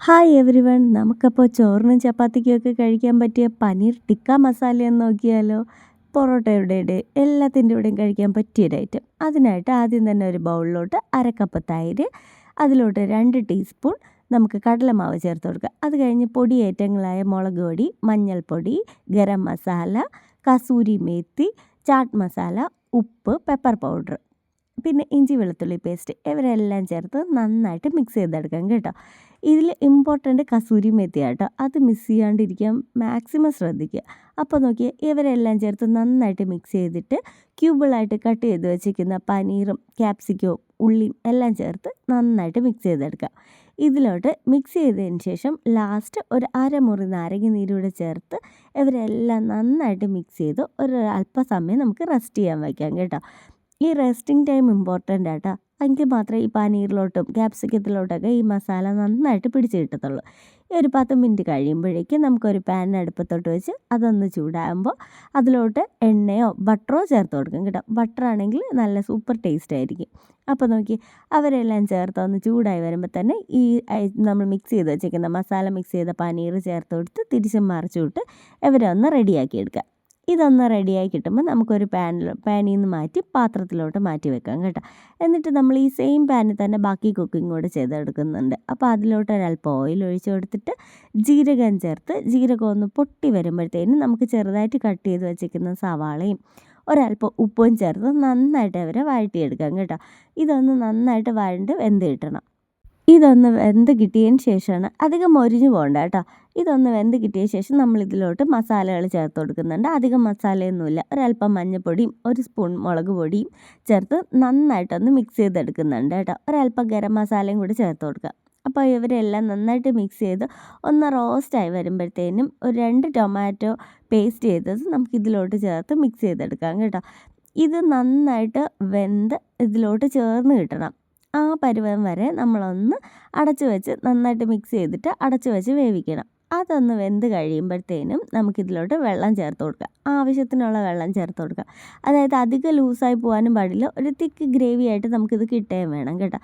Hi every one, നമുക്കപ്പോൾ ചോറിനും ചപ്പാത്തിക്കുമൊക്കെ കഴിക്കാൻ പറ്റിയ പനീർ ടിക്ക മസാലയെന്ന് നോക്കിയാലോ. പൊറോട്ടയുടെ എല്ലാത്തിൻ്റെ കൂടെയും കഴിക്കാൻ പറ്റിയൊരു ഐറ്റം. അതിനായിട്ട് ആദ്യം തന്നെ ഒരു ബൗളിലോട്ട് അരക്കപ്പ് തൈര്, അതിലോട്ട് 2 ടീസ്പൂൺ നമുക്ക് കടലമാവ് ചേർത്ത് കൊടുക്കുക. അത് കഴിഞ്ഞ് പൊടി ഐറ്റങ്ങളായ മുളക് പൊടി, മഞ്ഞൾപ്പൊടി, ഗരം മസാല, കസൂരി മേത്തി, ചാട്ട് മസാല, ഉപ്പ്, പെപ്പർ പൗഡർ, പിന്നെ ഇഞ്ചി വെളുത്തുള്ളി പേസ്റ്റ്, ഇവരെല്ലാം ചേർത്ത് നന്നായിട്ട് മിക്സ് ചെയ്തെടുക്കാം കേട്ടോ. ഇതിൽ ഇമ്പോർട്ടൻ്റ് കസൂരി മേത്തി കേട്ടോ, അത് മിക്സ് ചെയ്യാണ്ടിരിക്കാൻ മാക്സിമം ശ്രദ്ധിക്കുക. അപ്പോൾ നോക്കിയാൽ ഇവരെല്ലാം ചേർത്ത് നന്നായിട്ട് മിക്സ് ചെയ്തിട്ട് ക്യൂബിളായിട്ട് കട്ട് ചെയ്ത് വെച്ചിരിക്കുന്ന പനീറും ക്യാപ്സിക്കവും ഉള്ളിയും എല്ലാം ചേർത്ത് നന്നായിട്ട് മിക്സ് ചെയ്തെടുക്കുക. ഇതിലോട്ട് മിക്സ് ചെയ്തതിന് ശേഷം ലാസ്റ്റ് ഒരു അരമുറി നാരങ്ങ നീരൂടെ ചേർത്ത് ഇവരെല്ലാം നന്നായിട്ട് മിക്സ് ചെയ്ത് ഒരു അല്പസമയം നമുക്ക് റെസ്റ്റ് ചെയ്യാൻ വയ്ക്കാം കേട്ടോ. ഈ റെസ്റ്റിംഗ് ടൈം ഇമ്പോർട്ടൻ്റ് ആട്ടോ, എങ്കിൽ മാത്രമേ ഈ പനീറിലോട്ടും ക്യാപ്സിക്കത്തിലോട്ടൊക്കെ ഈ മസാല നന്നായിട്ട് പിടിച്ച് കിട്ടത്തുള്ളൂ. ഈ ഒരു 10 മിനിറ്റ് കഴിയുമ്പോഴേക്കും നമുക്കൊരു പാൻ അടുപ്പത്തോട്ട് വെച്ച് അതൊന്ന് ചൂടാകുമ്പോൾ അതിലോട്ട് എണ്ണയോ ബട്ടറോ ചേർത്ത് കൊടുക്കും കേട്ടോ. ബട്ടറാണെങ്കിൽ നല്ല സൂപ്പർ ടേസ്റ്റ് ആയിരിക്കും. അപ്പോൾ നോക്കി അവരെല്ലാം ചേർത്ത് ഒന്ന് ചൂടായി വരുമ്പോൾ തന്നെ ഈ നമ്മൾ മിക്സ് ചെയ്ത് വെച്ചിരിക്കുന്ന മസാല മിക്സ് ചെയ്ത പനീർ ചേർത്ത് കൊടുത്ത് തിരിച്ചും മറിച്ചു വിട്ട് ഇവരെ ഒന്ന് റെഡിയാക്കി എടുക്കുക. ഇതൊന്ന് റെഡിയായി കിട്ടുമ്പോൾ നമുക്കൊരു പാനിൽ നിന്ന് മാറ്റി പാത്രത്തിലോട്ട് മാറ്റി വെക്കാം കേട്ടോ. എന്നിട്ട് നമ്മൾ ഈ സെയിം പാനിൽ തന്നെ ബാക്കി കുക്കിംഗ് കൂടെ ചെയ്തെടുക്കുന്നുണ്ട്. അപ്പോൾ അതിലോട്ട് ഒരല്പം ഓയിൽ ഒഴിച്ച് കൊടുത്തിട്ട് ജീരകം ചേർത്ത് ജീരകം ഒന്ന് പൊട്ടി വരുമ്പോഴത്തേനും നമുക്ക് ചെറുതായിട്ട് കട്ട് ചെയ്ത് വെച്ചിരിക്കുന്ന സവാളയും ഒരല്പം ഉപ്പും ചേർത്ത് നന്നായിട്ട് അവരെ വഴറ്റിയെടുക്കാം കേട്ടോ. ഇതൊന്ന് നന്നായിട്ട് വഴണ്ട് വെന്ത് കിട്ടണം. ഇതൊന്ന് വെന്ത് കിട്ടിയതിന് ശേഷമാണ്, അധികം മൊരിഞ്ഞു പോകണ്ട കേട്ടോ. ഇതൊന്ന് വെന്ത് കിട്ടിയ ശേഷം നമ്മളിതിലോട്ട് മസാലകൾ ചേർത്ത് കൊടുക്കുന്നുണ്ട്. അധികം മസാലയൊന്നുമില്ല, ഒരല്പം മഞ്ഞൾപ്പൊടിയും 1 സ്പൂൺ മുളക് പൊടിയും ചേർത്ത് നന്നായിട്ടൊന്ന് മിക്സ് ചെയ്തെടുക്കുന്നുണ്ട് കേട്ടോ. ഒരല്പം ഗരം മസാലയും കൂടി ചേർത്ത് കൊടുക്കുക. അപ്പോൾ ഇവരെല്ലാം നന്നായിട്ട് മിക്സ് ചെയ്ത് ഒന്ന് റോസ്റ്റായി വരുമ്പോഴത്തേനും ഒരു 2 ടൊമാറ്റോ പേസ്റ്റ് ചെയ്തത് നമുക്കിതിലോട്ട് ചേർത്ത് മിക്സ് ചെയ്തെടുക്കാം കേട്ടോ. ഇത് നന്നായിട്ട് വെന്ത് ഇതിലോട്ട് ചേർന്ന് കിട്ടണം. ആ പരുവം വരെ നമ്മളൊന്ന് അടച്ചു വെച്ച് നന്നായിട്ട് മിക്സ് ചെയ്തിട്ട് അടച്ചു വെച്ച് വേവിക്കണം. അതൊന്ന് വെന്ത് കഴിയുമ്പോഴത്തേനും നമുക്കിതിലോട്ട് വെള്ളം ചേർത്ത് കൊടുക്കാം. ആവശ്യത്തിനുള്ള വെള്ളം ചേർത്ത് കൊടുക്കാം. അതായത് അധികം ലൂസായി പോകാനും പാടില്ല, ഒരു തിക്ക് ഗ്രേവി ആയിട്ട് നമുക്കിത് കിട്ടുകയും വേണം കേട്ടോ.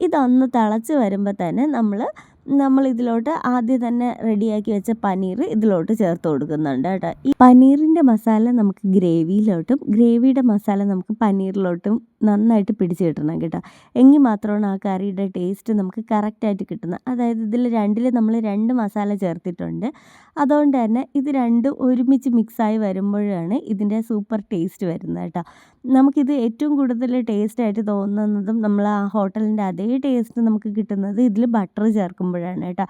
ഇതൊന്ന് തിളച്ച് വരുമ്പോൾ തന്നെ നമ്മളിതിലോട്ട് ആദ്യം തന്നെ റെഡിയാക്കി വെച്ച പനീർ ഇതിലോട്ട് ചേർത്ത് കൊടുക്കുന്നുണ്ട് കേട്ടോ. ഈ പനീറിൻ്റെ മസാല നമുക്ക് ഗ്രേവിയിലോട്ടും ഗ്രേവിയുടെ മസാല നമുക്ക് പനീറിലോട്ടും നന്നായിട്ട് പിടിച്ച് കിട്ടണം കേട്ടോ. എങ്കിൽ മാത്രമാണ് ആ കറിയുടെ ടേസ്റ്റ് നമുക്ക് കറക്റ്റായിട്ട് കിട്ടുന്നത്. അതായത് ഇതിൽ നമ്മൾ 2 മസാല ചേർത്തിട്ടുണ്ട്. അതുകൊണ്ട് തന്നെ ഇത് രണ്ടും ഒരുമിച്ച് മിക്സായി വരുമ്പോഴാണ് ഇതിൻ്റെ സൂപ്പർ ടേസ്റ്റ് വരുന്നത് കേട്ടോ. നമുക്കിത് ഏറ്റവും കൂടുതൽ ടേസ്റ്റായിട്ട് തോന്നുന്നതും നമ്മൾ ആ ഹോട്ടലിൻ്റെ അതേ ടേസ്റ്റ് നമുക്ക് കിട്ടുന്നത് ഇതിൽ ബട്ടർ ചേർക്കുമ്പോഴാണ് കേട്ടോ.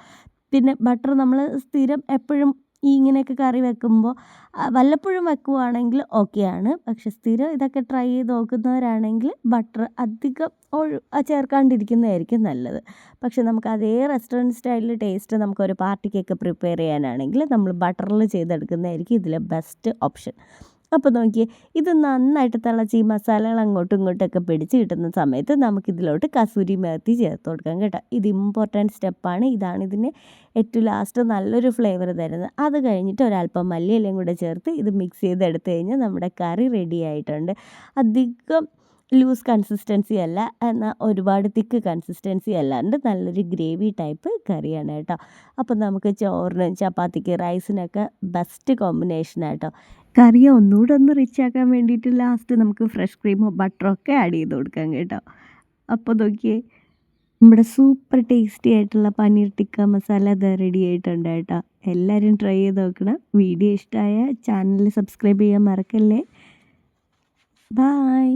പിന്നെ ബട്ടർ നമ്മൾ സ്ഥിരം എപ്പോഴും ഈ ഇങ്ങനെയൊക്കെ കറി വെക്കുമ്പോൾ വല്ലപ്പോഴും വെക്കുവാണെങ്കിൽ ഓക്കെയാണ്. പക്ഷെ സ്ഥിരം ഇതൊക്കെ ട്രൈ ചെയ്ത് നോക്കുന്നവരാണെങ്കിൽ ബട്ടർ അധികം ചേർക്കാണ്ടിരിക്കുന്നതായിരിക്കും നല്ലത്. പക്ഷെ നമുക്ക് അതേ റെസ്റ്റോറൻറ്റ് സ്റ്റൈലിൽ ടേസ്റ്റ് നമുക്കൊരു പാർട്ടിക്കൊക്കെ പ്രിപ്പയർ ചെയ്യാനാണെങ്കിൽ നമ്മൾ ബട്ടറിൽ ചെയ്തെടുക്കുന്നതായിരിക്കും ഇതിലെ ബെസ്റ്റ് ഓപ്ഷൻ. അപ്പോൾ നോക്കിയേ, ഇത് നന്നായിട്ട് തിളച്ച് ഈ മസാലകൾ അങ്ങോട്ടും ഇങ്ങോട്ടൊക്കെ പിടിച്ച് കിട്ടുന്ന സമയത്ത് നമുക്കിതിലോട്ട് കസൂരി മേത്തി ചേർത്ത് കൊടുക്കാം കേട്ടോ. ഇത് ഇമ്പോർട്ടൻറ്റ് സ്റ്റെപ്പാണ്. ഇതാണ് ഇതിന് ഏറ്റവും ലാസ്റ്റ് നല്ലൊരു ഫ്ലേവർ തരുന്നത്. അത് കഴിഞ്ഞിട്ട് ഒരല്പം മല്ലിയിലയും കൂടെ ചേർത്ത് ഇത് മിക്സ് ചെയ്തെടുത്ത് കഴിഞ്ഞാൽ നമ്മുടെ കറി റെഡി ആയിട്ടുണ്ട്. അധികം ലൂസ് കൺസിസ്റ്റൻസി അല്ല, എന്നാൽ ഒരുപാട് തിക്ക് കൺസിസ്റ്റൻസി അല്ലാണ്ട് നല്ലൊരു ഗ്രേവി ടൈപ്പ് കറിയാണ് കേട്ടോ. അപ്പോൾ നമുക്ക് ചോറിനും ചപ്പാത്തിക്ക് റൈസിനൊക്കെ ബെസ്റ്റ് കോമ്പിനേഷനാട്ടോ. കറിയെ ഒന്നുകൂടെ ഒന്ന് റിച്ച് ആക്കാൻ വേണ്ടിയിട്ട് ലാസ്റ്റ് നമുക്ക് ഫ്രഷ് ക്രീമോ ബട്ടറോ ഒക്കെ ആഡ് ചെയ്ത് കൊടുക്കാം കേട്ടോ. അപ്പോൾ നോക്കിയേ, നമ്മുടെ സൂപ്പർ ടേസ്റ്റി ആയിട്ടുള്ള പനീർ ടിക്ക മസാല അത് റെഡി ആയിട്ടുണ്ട് കേട്ടോ. എല്ലാവരും ട്രൈ ചെയ്ത് നോക്കണം. വീഡിയോ ഇഷ്ടമായ ചാനൽ സബ്സ്ക്രൈബ് ചെയ്യാൻ മറക്കല്ലേ. ബായ്.